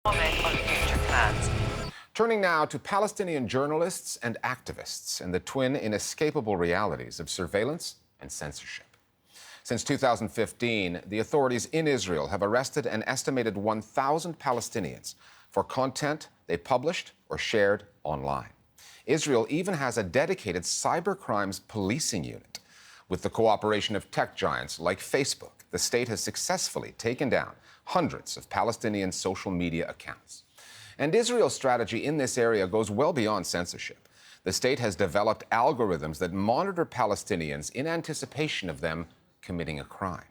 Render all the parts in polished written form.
Comment on future plans. Turning now to Palestinian journalists and activists and the twin inescapable realities of surveillance and censorship. Since 2015, the authorities in Israel have arrested an estimated 1,000 Palestinians for content they published or shared online. Israel even has a dedicated cybercrimes policing unit. With the cooperation of tech giants like Facebook, the state has successfully taken down hundreds of Palestinian social media accounts. And Israel's strategy in this area goes well beyond censorship. The state has developed algorithms that monitor Palestinians in anticipation of them committing a crime.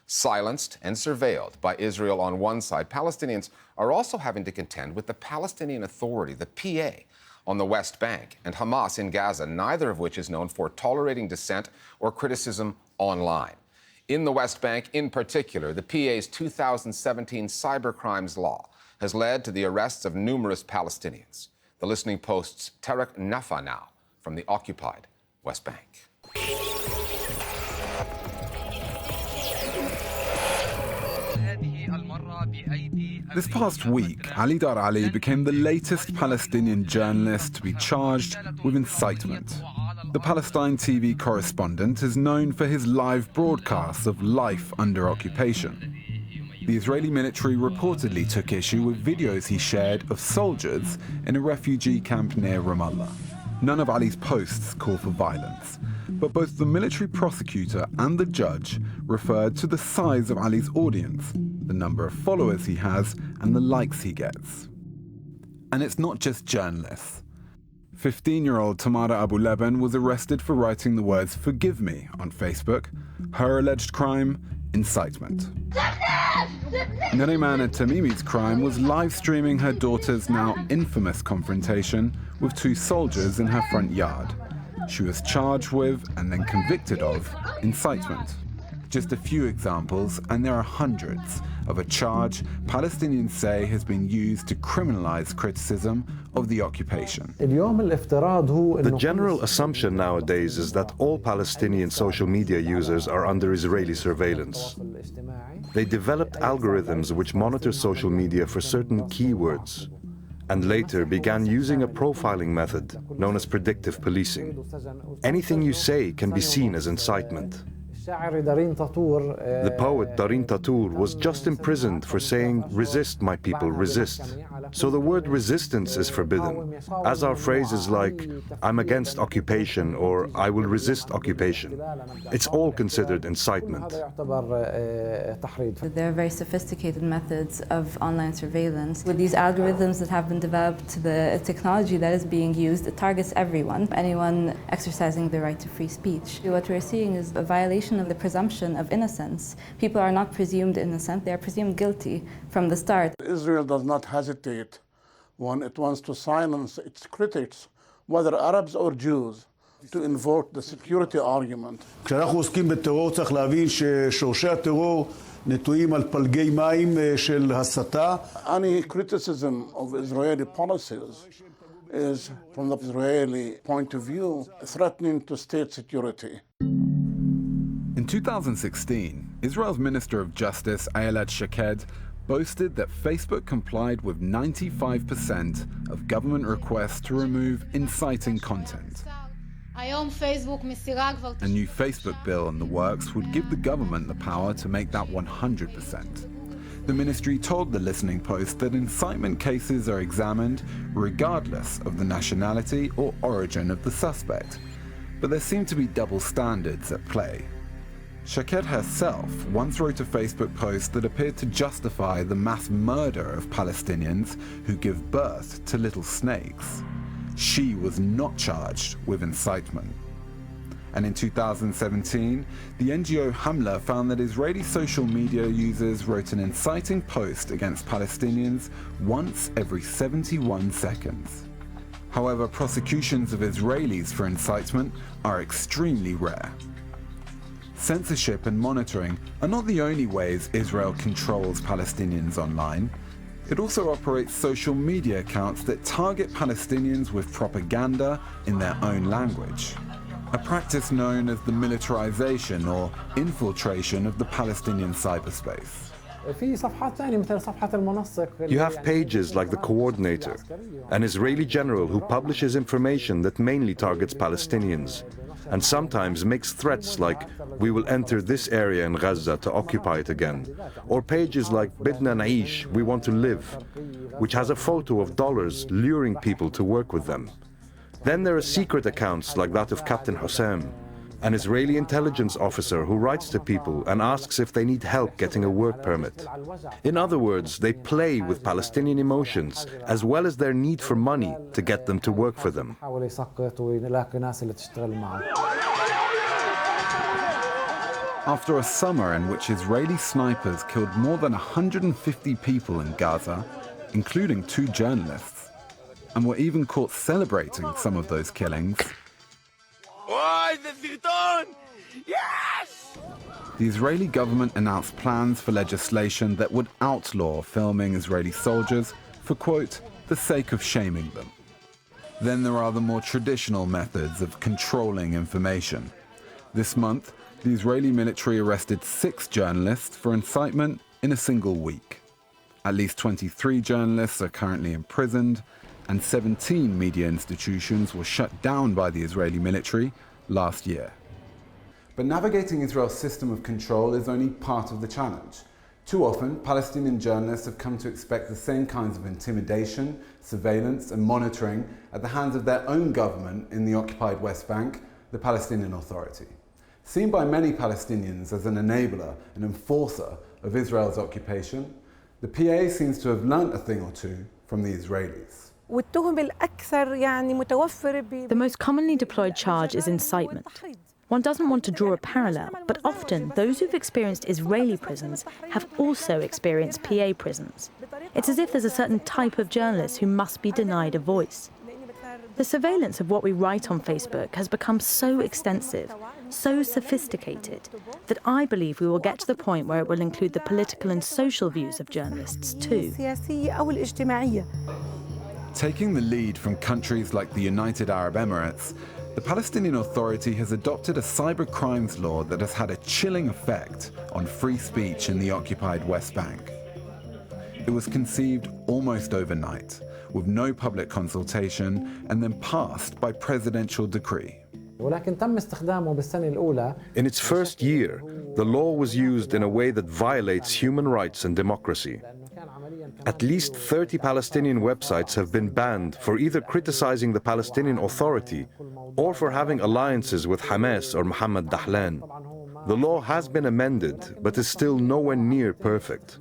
Silenced and surveilled by Israel on one side, Palestinians are also having to contend with the Palestinian Authority, the PA, on the West Bank, and Hamas in Gaza, neither of which is known for tolerating dissent or criticism online. In the West Bank, in particular, the PA's 2017 cybercrimes law has led to the arrests of numerous Palestinians. The Listening Post's Tarek Nafa now from the occupied West Bank. This past week, Ali Dar Ali became the latest Palestinian journalist to be charged with incitement. The Palestine TV correspondent is known for his live broadcasts of life under occupation. The Israeli military reportedly took issue with videos he shared of soldiers in a refugee camp near Ramallah. None of Ali's posts call for violence, but both the military prosecutor and the judge referred to the size of Ali's audience, the number of followers he has, and the likes he gets. And it's not just journalists. 15-year-old Tamara Abu Leben was arrested for writing the words "Forgive me" on Facebook. Her alleged crime: incitement. Nariman Tamimi's crime was live streaming her daughter's now infamous confrontation with two soldiers in her front yard. She was charged with, and then convicted of, incitement. Just a few examples, and there are hundreds, of a charge Palestinians say has been used to criminalize criticism of the occupation. The general assumption nowadays is that all Palestinian social media users are under Israeli surveillance. They developed algorithms which monitor social media for certain keywords, and later began using a profiling method known as predictive policing. Anything you say can be seen as incitement. The poet Darin Tatur was just imprisoned for saying, "Resist, my people, resist." So the word resistance is forbidden, as are phrases like, "I'm against occupation" or "I will resist occupation." It's all considered incitement. There are very sophisticated methods of online surveillance. With these algorithms that have been developed, the technology that is being used, it targets anyone exercising the right to free speech. What we're seeing is a violation of the presumption of innocence. People are not presumed innocent, they are presumed guilty from the start. Israel does not hesitate when it wants to silence its critics, whether Arabs or Jews, to invoke the security argument. כשאנחנו עוסקים בטרור צריך להבין ששורשי הטרור נטועים על פלגי מים של הסתה. Any criticism of Israeli policies is, from the Israeli point of view, threatening to state security. In 2016, Israel's Minister of Justice, Ayelet Shaked, boasted that Facebook complied with 95% of government requests to remove inciting content. A new Facebook bill in the works would give the government the power to make that 100%. The ministry told the Listening Post that incitement cases are examined regardless of the nationality or origin of the suspect. But there seem to be double standards at play. Shaked herself once wrote a Facebook post that appeared to justify the mass murder of Palestinians who give birth to little snakes. She was not charged with incitement. And in 2017, the NGO Hamla found that Israeli social media users wrote an inciting post against Palestinians once every 71 seconds. However, prosecutions of Israelis for incitement are extremely rare. Censorship and monitoring are not the only ways Israel controls Palestinians online. It also operates social media accounts that target Palestinians with propaganda in their own language, a practice known as the militarization or infiltration of the Palestinian cyberspace. You have pages like the Coordinator, an Israeli general who publishes information that mainly targets Palestinians, and sometimes makes threats like, "We will enter this area in Gaza to occupy it again," or pages like "Bidna Naish, we want to live," which has a photo of dollars luring people to work with them. Then there are secret accounts like that of Captain Hussam, an Israeli intelligence officer who writes to people and asks if they need help getting a work permit. In other words, they play with Palestinian emotions as well as their need for money to get them to work for them. After a summer in which Israeli snipers killed more than 150 people in Gaza, including 2 journalists, and were even caught celebrating some of those killings, the Israeli government announced plans for legislation that would outlaw filming Israeli soldiers for, quote, the sake of shaming them. Then there are the more traditional methods of controlling information. This month, the Israeli military arrested 6 journalists for incitement in a single week. At least 23 journalists are currently imprisoned, and 17 media institutions were shut down by the Israeli military last year. But navigating Israel's system of control is only part of the challenge. Too often, Palestinian journalists have come to expect the same kinds of intimidation, surveillance, and monitoring at the hands of their own government in the occupied West Bank, the Palestinian Authority. Seen by many Palestinians as an enabler and enforcer of Israel's occupation, the PA seems to have learnt a thing or two from the Israelis. The most commonly deployed charge is incitement. One doesn't want to draw a parallel, but often those who've experienced Israeli prisons have also experienced PA prisons. It's as if there's a certain type of journalist who must be denied a voice. The surveillance of what we write on Facebook has become so extensive, so sophisticated, that I believe we will get to the point where it will include the political and social views of journalists too. Taking the lead from countries like the United Arab Emirates, the Palestinian Authority has adopted a cyber crimes law that has had a chilling effect on free speech in the occupied West Bank. It was conceived almost overnight, with no public consultation, and then passed by presidential decree. In its first year, the law was used in a way that violates human rights and democracy. At least 30 Palestinian websites have been banned for either criticizing the Palestinian Authority or for having alliances with Hamas or Mohammed Dahlan. The law has been amended, but is still nowhere near perfect.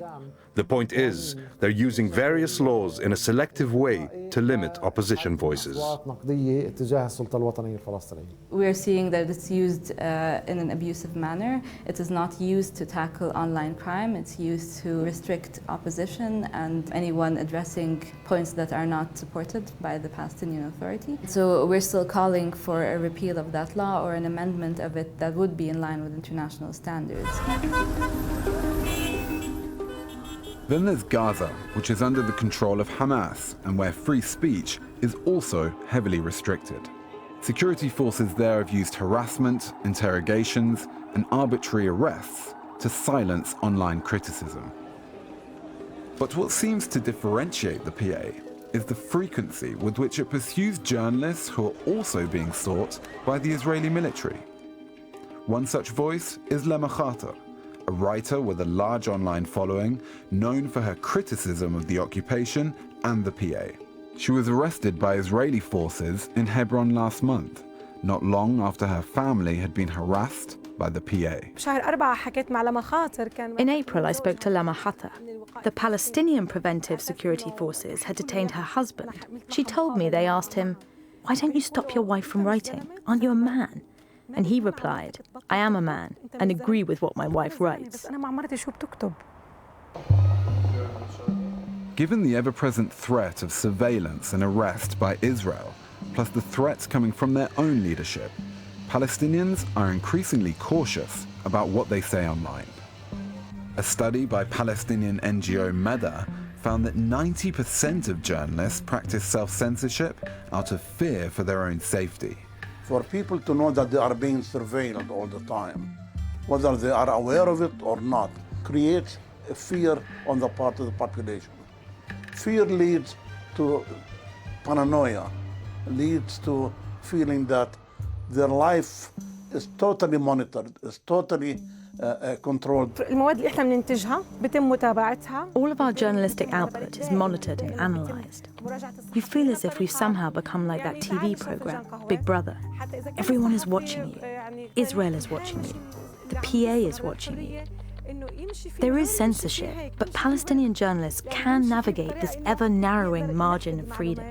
The point is, they're using various laws in a selective way to limit opposition voices. We're seeing that it's used in an abusive manner. It is not used to tackle online crime. It's used to restrict opposition and anyone addressing points that are not supported by the Palestinian Authority. So we're still calling for a repeal of that law or an amendment of it that would be in line with international standards. Then there's Gaza, which is under the control of Hamas and where free speech is also heavily restricted. Security forces there have used harassment, interrogations, and arbitrary arrests to silence online criticism. But what seems to differentiate the PA is the frequency with which it pursues journalists who are also being sought by the Israeli military. One such voice is Lema Khater, a writer with a large online following, known for her criticism of the occupation and the PA. She was arrested by Israeli forces in Hebron last month, not long after her family had been harassed by the PA. In April, I spoke to Lema Khater. The Palestinian Preventive Security Forces had detained her husband. She told me they asked him, "Why don't you stop your wife from writing? Aren't you a man?" And he replied, "I am a man and agree with what my wife writes." Given the ever-present threat of surveillance and arrest by Israel, plus the threats coming from their own leadership, Palestinians are increasingly cautious about what they say online. A study by Palestinian NGO Meda found that 90% of journalists practice self-censorship out of fear for their own safety. For people to know that they are being surveilled all the time, whether they are aware of it or not, creates fear on the part of the population. Fear leads to paranoia, leads to feeling that their life is totally monitored, is totally controlled. المواد اللي احنا بننتجها بتم متابعتها. All of our journalistic output is monitored and analysed. You feel as if we've somehow become like that TV program, Big Brother. Everyone is watching you. Israel is watching you. The PA is watching you. There is censorship, but Palestinian journalists can navigate this ever-narrowing margin of freedom.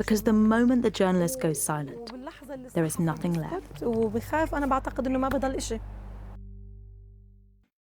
Because the moment the journalist goes silent, there is nothing left. وبخاف أنا بعتقد إنه ما بضل إشي.